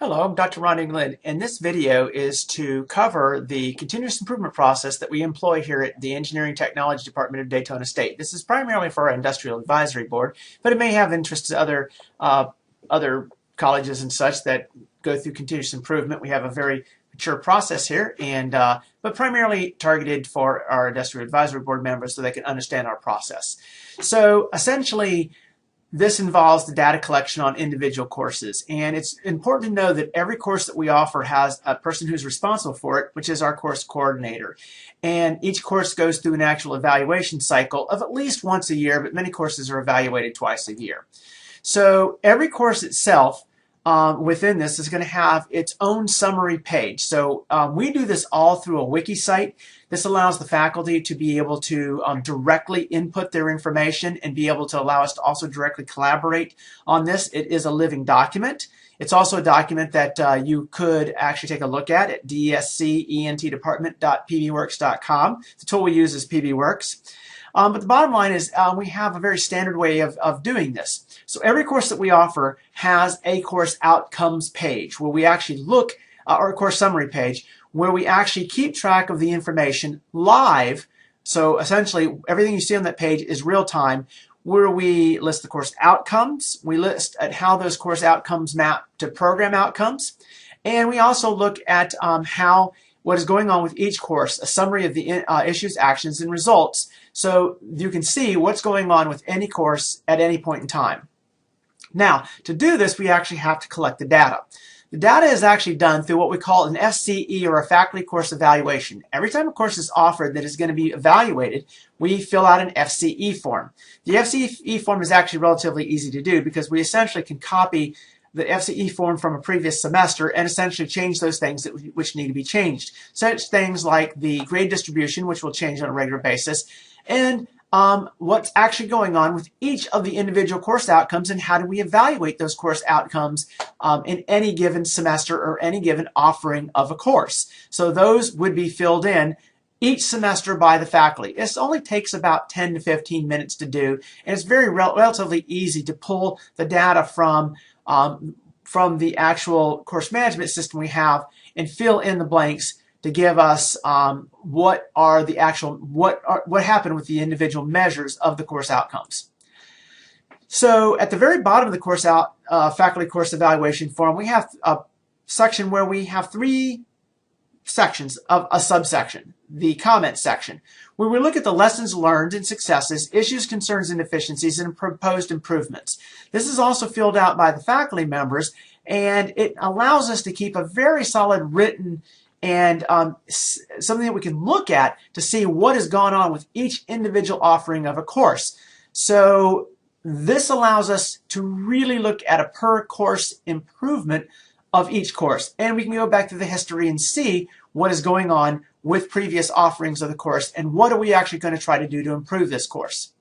Hello, I'm Dr. Ron England, and this video is to cover the continuous improvement process that we employ here at the Engineering Technology Department of Daytona State. This is primarily for our Industrial Advisory Board, but it may have interest to other colleges and such that go through continuous improvement. We have a very mature process here, but primarily targeted for our Industrial Advisory Board members so they can understand our process. So essentially, this involves the data collection on individual courses, and it's important to know that every course that we offer has a person who's responsible for it, which is our course coordinator. And each course goes through an actual evaluation cycle of at least once a year, but many courses are evaluated twice a year. So every course itself within this is going to have its own summary page. So we do this all through a wiki site. This allows the faculty to be able to directly input their information and be able to allow us to also directly collaborate on this. It is a living document. It's also a document that you could actually take a look at dscentdepartment.pbworks.com. The tool we use is PBWorks. But the bottom line is we have a very standard way of doing this. So every course that we offer has a course outcomes page where we actually look, or a course summary page, where we actually keep track of the information live. So essentially everything you see on that page is real time, where we list the course outcomes, we list at how those course outcomes map to program outcomes, and we also look at what is going on with each course, a summary of the issues, actions, and results, so you can see what's going on with any course at any point in time. Now, to do this, we actually have to collect the data. The data is actually done through what we call an FCE, or a faculty course evaluation. Every time a course is offered that is going to be evaluated, we fill out an FCE form. The FCE form is actually relatively easy to do because we essentially can copy the FCE form from a previous semester and essentially change those things which need to be changed. Such things like the grade distribution, which will change on a regular basis, and what's actually going on with each of the individual course outcomes and how do we evaluate those course outcomes in any given semester or any given offering of a course. So those would be filled in each semester by the faculty. This only takes about 10 to 15 minutes to do, and it's very relatively easy to pull the data from the actual course management system we have and fill in the blanks to give us what happened with the individual measures of the course outcomes. So at the very bottom of the course faculty course evaluation form, we have a section where we have three sections of a subsection. The comment section, where we look at the lessons learned and successes, issues, concerns, and deficiencies, and proposed improvements. This is also filled out by the faculty members, and it allows us to keep a very solid written and something that we can look at to see what has gone on with each individual offering of a course. So this allows us to really look at a per course improvement of each course, and we can go back to the history and see what is going on with previous offerings of the course and what are we actually going to try to do to improve this course.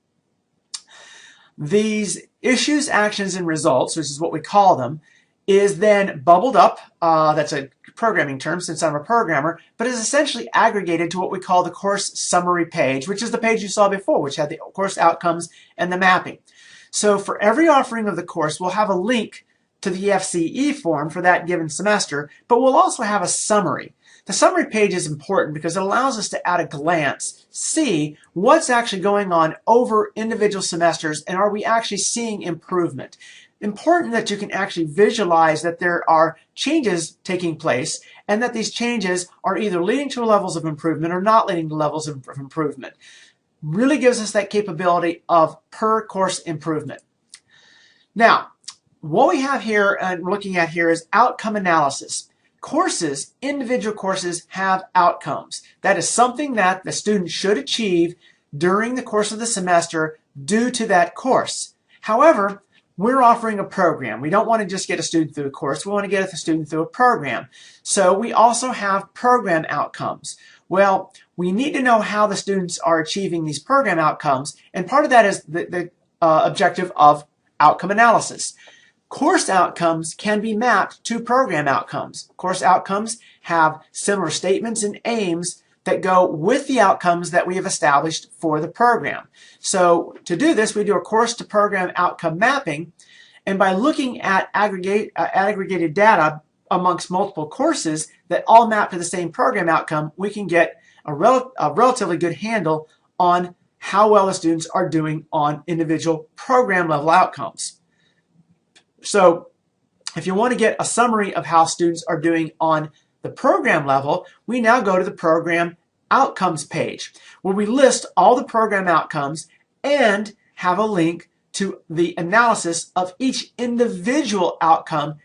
These issues, actions, and results, which is what we call them, is then bubbled up, that's a programming term since I'm a programmer, but is essentially aggregated to what we call the course summary page, which is the page you saw before, which had the course outcomes and the mapping. So for every offering of the course, we'll have a link to the FCE form for that given semester, but we'll also have a summary. The summary page is important because it allows us to, at a glance, see what's actually going on over individual semesters and are we actually seeing improvement. Important that you can actually visualize that there are changes taking place and that these changes are either leading to levels of improvement or not leading to levels of improvement. Really gives us that capability of per course improvement. Now, what we have here and looking at here is outcome analysis. Courses, individual courses, have outcomes. That is something that the student should achieve during the course of the semester due to that course. However, we're offering a program. We don't want to just get a student through a course. We want to get the student through a program. So we also have program outcomes. Well, we need to know how the students are achieving these program outcomes, and part of that is the objective of outcome analysis. Course outcomes can be mapped to program outcomes. Course outcomes have similar statements and aims that go with the outcomes that we have established for the program. So to do this, we do a course to program outcome mapping, and by looking at aggregated data amongst multiple courses that all map to the same program outcome, we can get a relatively good handle on how well the students are doing on individual program level outcomes. So if you want to get a summary of how students are doing on the program level, we now go to the program outcomes page, where we list all the program outcomes and have a link to the analysis of each individual outcome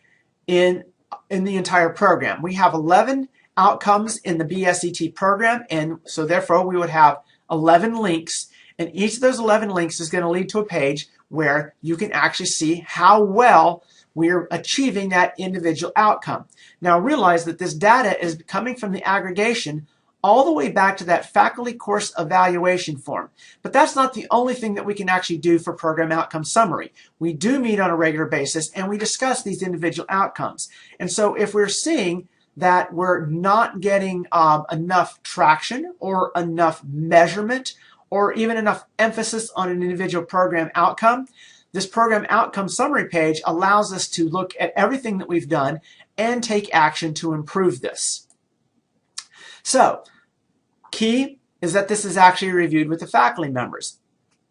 in the entire program. We have 11 outcomes in the BSET program, and so therefore we would have 11 links, and each of those 11 links is going to lead to a page where you can actually see how well we're achieving that individual outcome. Now realize that this data is coming from the aggregation all the way back to that faculty course evaluation form. But that's not the only thing that we can actually do for program outcome summary. We do meet on a regular basis and we discuss these individual outcomes. And so if we're seeing that we're not getting enough traction or enough measurement or even enough emphasis on an individual program outcome, this program outcome summary page allows us to look at everything that we've done and take action to improve this. So, key is that this is actually reviewed with the faculty members.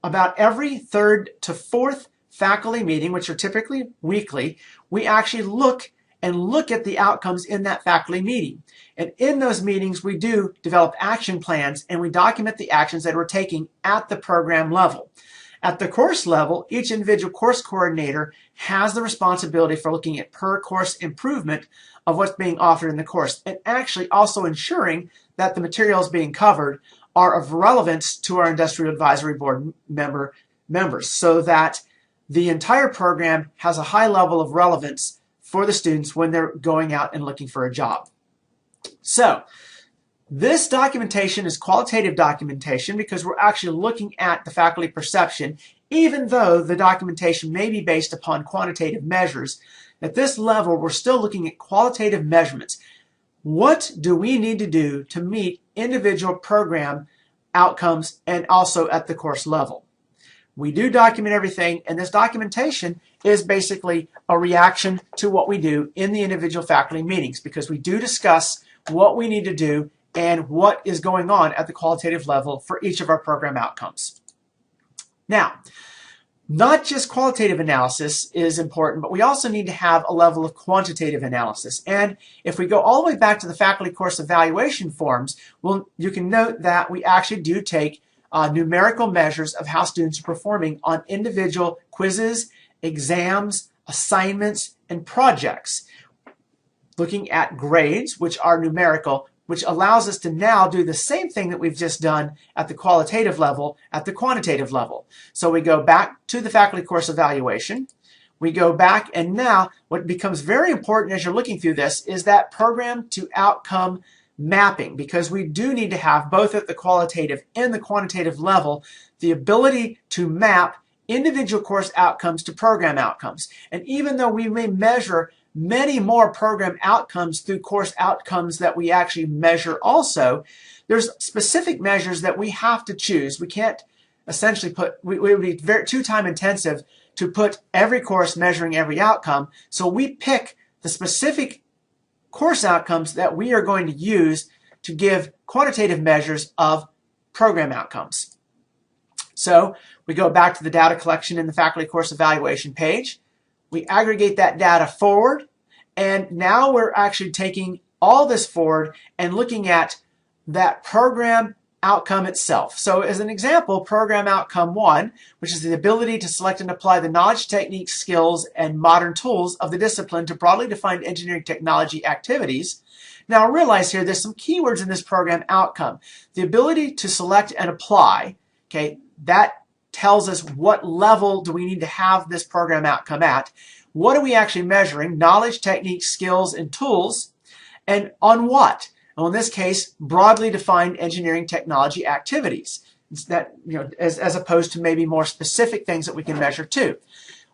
About every third to fourth faculty meeting, which are typically weekly, we actually look at the outcomes in that faculty meeting. And in those meetings, we do develop action plans and we document the actions that we're taking at the program level. At the course level, each individual course coordinator has the responsibility for looking at per course improvement of what's being offered in the course, and actually also ensuring that the materials being covered are of relevance to our industrial advisory board members, so that the entire program has a high level of relevance for the students when they're going out and looking for a job. So this documentation is qualitative documentation because we're actually looking at the faculty perception, even though the documentation may be based upon quantitative measures. At this level, we're still looking at qualitative measurements. What do we need to do to meet individual program outcomes and also at the course level? We do document everything, and this documentation is basically a reaction to what we do in the individual faculty meetings, because we do discuss what we need to do and what is going on at the qualitative level for each of our program outcomes. Now, not just qualitative analysis is important, but we also need to have a level of quantitative analysis. And if we go all the way back to the faculty course evaluation forms, you can note that we actually do take numerical measures of how students are performing on individual quizzes, exams, assignments, and projects. Looking at grades, which are numerical, which allows us to now do the same thing that we've just done at the qualitative level, at the quantitative level. So we go back to the faculty course evaluation. We go back, and now what becomes very important as you're looking through this is that program to outcome mapping, because we do need to have, both at the qualitative and the quantitative level, the ability to map individual course outcomes to program outcomes. And even though we may measure many more program outcomes through course outcomes that we actually measure also, there's specific measures that we have to choose. We can't essentially it would be too time intensive to put every course measuring every outcome. So we pick the specific course outcomes that we are going to use to give quantitative measures of program outcomes. So we go back to the data collection in the faculty course evaluation page. We aggregate that data forward, and now we're actually taking all this forward and looking at that program outcome itself. So as an example, program outcome 1, which is the ability to select and apply the knowledge, techniques, skills, and modern tools of the discipline to broadly defined engineering technology activities. Now realize here there's some keywords in this program outcome. The ability to select and apply, okay, that tells us what level do we need to have this program outcome at. What are we actually measuring? Knowledge, techniques, skills, and tools. And on what? Well, in this case, broadly defined engineering technology activities. It's that, as opposed to maybe more specific things that we can measure too.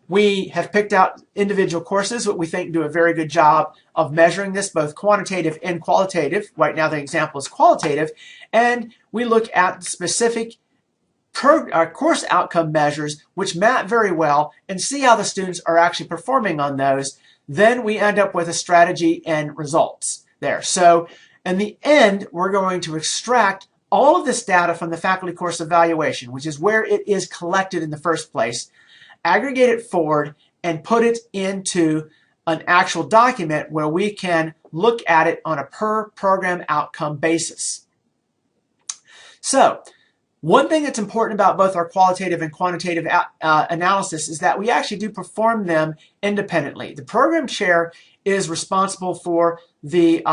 We have picked out individual courses that we think do a very good job of measuring this, both quantitative and qualitative. Right now the example is qualitative. And we look at specific course outcome measures which map very well and see how the students are actually performing on those then we end up with a strategy and results there. So in the end, we're going to extract all of this data from the faculty course evaluation, which is where it is collected in the first place, aggregate it forward, and put it into an actual document where we can look at it on a per program outcome basis. So one thing that's important about both our qualitative and quantitative analysis is that we actually do perform them independently. The program chair is responsible for the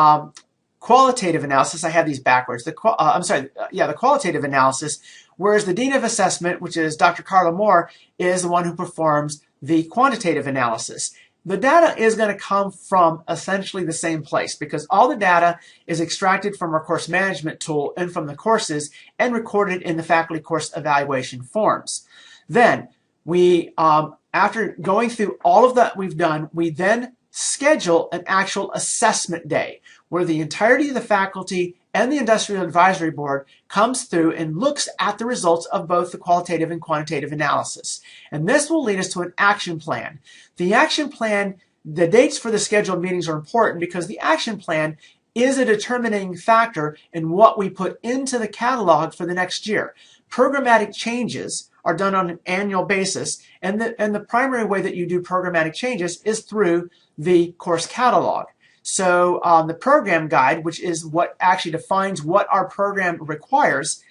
qualitative analysis. I have these backwards. The qualitative analysis, whereas the Dean of Assessment, which is Dr. Carla Moore, is the one who performs the quantitative analysis. The data is going to come from essentially the same place because all the data is extracted from our course management tool and from the courses and recorded in the faculty course evaluation forms. Then we, after going through all of that we've done, we then schedule an actual assessment day where the entirety of the faculty and the Industrial Advisory Board comes through and looks at the results of both the qualitative and quantitative analysis. And this will lead us to an action plan. The action plan, the dates for the scheduled meetings are important because the action plan is a determining factor in what we put into the catalog for the next year. Programmatic changes are done on an annual basis, and the primary way that you do programmatic changes is through the course catalog. So the program guide, which is what actually defines what our program requires,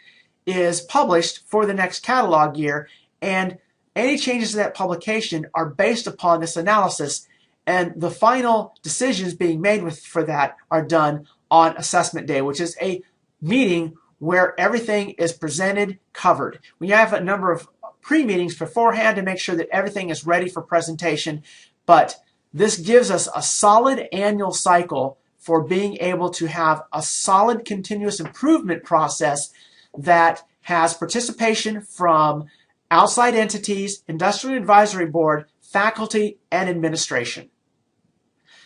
is published for the next catalog year, and any changes to that publication are based upon this analysis, and the final decisions being made for that are done on assessment day, which is a meeting where everything is presented, covered. We have a number of pre-meetings beforehand to make sure that everything is ready for presentation, but this gives us a solid annual cycle for being able to have a solid continuous improvement process that has participation from outside entities, Industrial Advisory Board, faculty, and administration.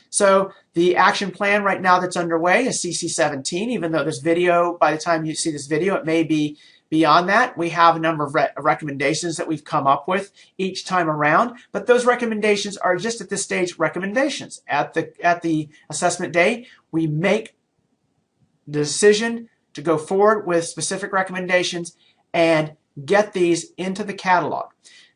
So the action plan right now that's underway is CC17, even though this video, by the time you see this video, it may be beyond that. We have a number of recommendations that we've come up with each time around, but those recommendations are just at this stage recommendations. At the assessment day, we make the decision to go forward with specific recommendations and get these into the catalog.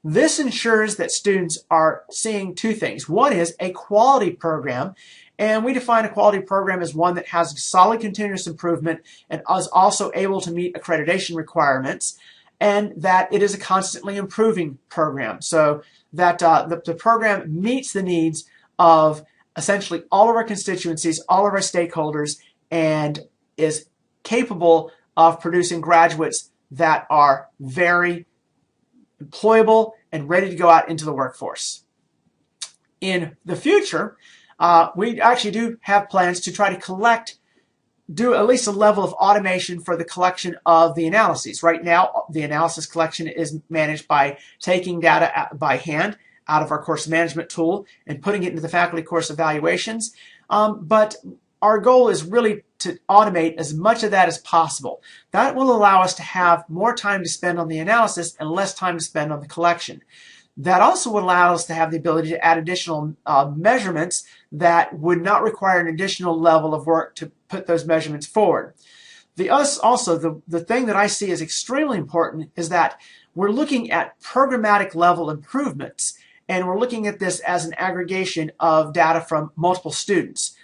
This ensures that students are seeing two things. One is a quality program, and we define a quality program as one that has solid continuous improvement and is also able to meet accreditation requirements, and that it is a constantly improving program, so that the program meets the needs of essentially all of our constituencies, all of our stakeholders, and is capable of producing graduates that are very employable and ready to go out into the workforce. In the future, we actually do have plans to try to do at least a level of automation for the collection of the analyses. Right now, the analysis collection is managed by taking data by hand out of our course management tool and putting it into the faculty course evaluations. But our goal is really to automate as much of that as possible. That will allow us to have more time to spend on the analysis and less time to spend on the collection. That also would allow us to have the ability to add additional measurements that would not require an additional level of work to put those measurements forward. The thing that I see as extremely important is that we're looking at programmatic level improvements, and we're looking at this as an aggregation of data from multiple students.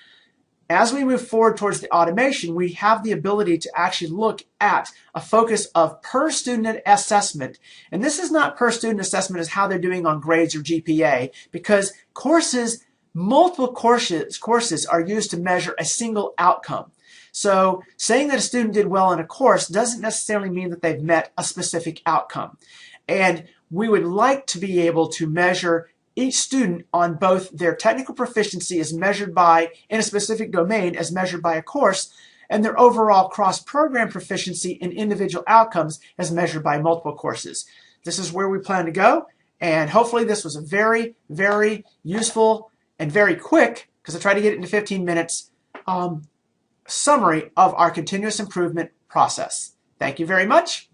As we move forward towards the automation, we have the ability to actually look at a focus of per student assessment. And this is not per student assessment as how they're doing on grades or GPA, because multiple courses are used to measure a single outcome. So saying that a student did well in a course doesn't necessarily mean that they've met a specific outcome. And we would like to be able to measure each student on both their technical proficiency as measured by, in a specific domain, as measured by a course, and their overall cross-program proficiency in individual outcomes as measured by multiple courses. This is where we plan to go, and hopefully this was a very, very useful and very quick, because I tried to get it into 15 minutes, summary of our continuous improvement process. Thank you very much.